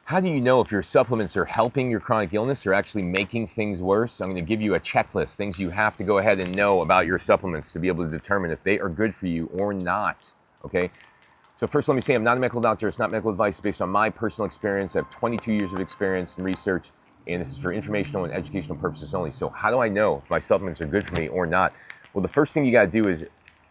How do you know if your supplements are helping your chronic illness or actually making things worse? I'm going to give you a checklist, things you have to go ahead and know about your supplements to be able to determine if they are good for you or not, okay? So first, let me say I'm not a medical doctor. It's not medical advice based on my personal experience. I have 22 years of experience in research, and this is for informational and educational purposes only. So how do I know if my supplements are good for me or not? Well, the first thing you got to do is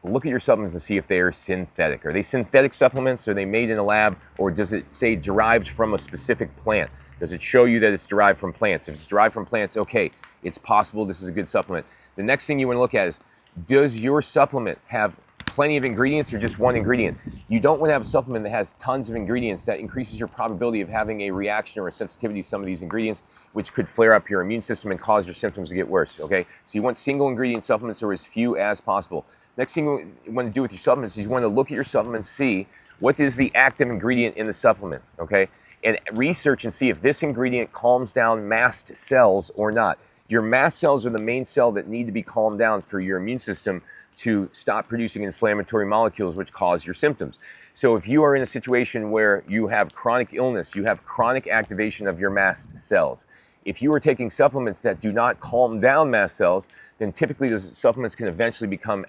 look at your supplements and see if they are synthetic. Are they synthetic supplements? Are they made in a lab? Or does it say derived from a specific plant? Does it show you that it's derived from plants? If it's derived from plants, okay, it's possible this is a good supplement. The next thing you want to look at is, does your supplement have plenty of ingredients or just one ingredient? You don't want to have a supplement that has tons of ingredients. That increases your probability of having a reaction or a sensitivity to some of these ingredients, which could flare up your immune system and cause your symptoms to get worse, okay? So you want single ingredient supplements or as few as possible. Next thing you want to do with your supplements is you want to look at your supplements, see what is the active ingredient in the supplement, okay? And research and see if this ingredient calms down mast cells or not. Your mast cells are the main cell that need to be calmed down for your immune system to stop producing inflammatory molecules which cause your symptoms. So if you are in a situation where you have chronic illness, you have chronic activation of your mast cells. If you are taking supplements that do not calm down mast cells, then typically those supplements can eventually become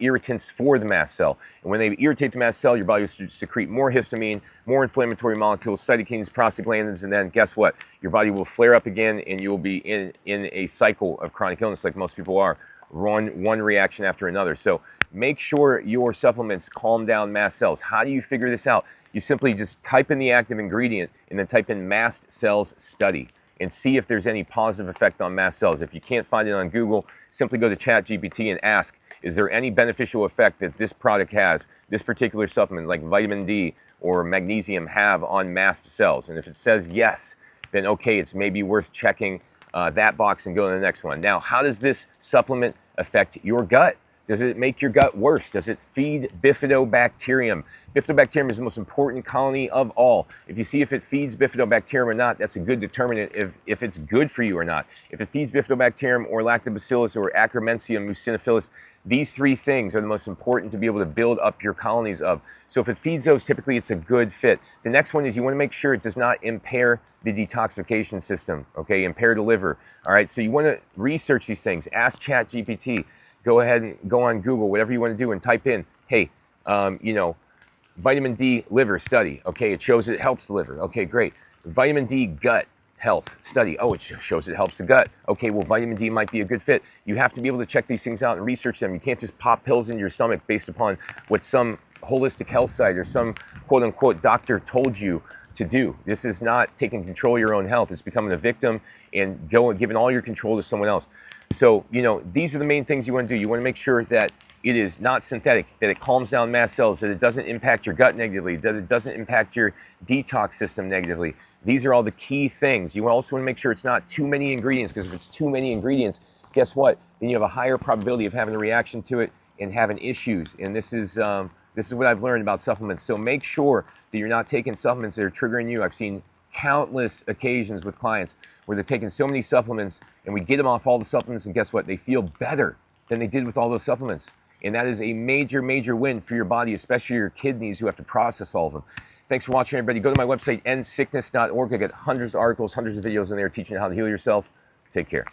irritants for the mast cell. And when they irritate the mast cell, your body will secrete more histamine, more inflammatory molecules, cytokines, prostaglandins, and then guess what? Your body will flare up again and you will be in a cycle of chronic illness like most people are, one reaction after another. So make sure your supplements calm down mast cells. How do you figure this out? You simply just type in the active ingredient and then type in mast cells study and see if there's any positive effect on mast cells. If you can't find it on Google, simply go to ChatGPT and ask, is there any beneficial effect that this product has, this particular supplement like vitamin D or magnesium have on mast cells? And if it says yes, then okay, it's maybe worth checking that box and go to the next one. Now, how does this supplement affect your gut? Does it make your gut worse? Does it feed bifidobacterium? Bifidobacterium is the most important colony of all. If you see if it feeds bifidobacterium or not, that's a good determinant if it's good for you or not. If it feeds bifidobacterium or lactobacillus or Akkermansium muciniphilus, these three things are the most important to be able to build up your colonies of. So if it feeds those, typically it's a good fit. The next one is you want to make sure it does not impair the detoxification system, okay, impair the liver. All right, so you want to research these things. Ask ChatGPT. Go ahead and go on Google, whatever you want to do, and type in, hey, vitamin D liver study. Okay, it shows it helps the liver. Okay, great. Vitamin D gut health study. Oh, it shows it helps the gut. Okay, well, vitamin D might be a good fit. You have to be able to check these things out and research them. You can't just pop pills into your stomach based upon what some holistic health site or some quote unquote doctor told you to do. This is not taking control of your own health. It's becoming a victim and giving all your control to someone else. So, these are the main things you want to do. You want to make sure that it is not synthetic, that it calms down mast cells, that it doesn't impact your gut negatively, that it doesn't impact your detox system negatively. These are all the key things. You also want to make sure it's not too many ingredients, because if it's too many ingredients, guess what? Then you have a higher probability of having a reaction to it and having issues. And this is what I've learned about supplements. So make sure that you're not taking supplements that are triggering you. I've seen countless occasions with clients where they're taking so many supplements and we get them off all the supplements and guess what? They feel better than they did with all those supplements. And that is a major, major win for your body, especially your kidneys who have to process all of them. Thanks for watching, everybody. Go to my website, endsickness.org. I got hundreds of articles, hundreds of videos in there teaching you how to heal yourself. Take care.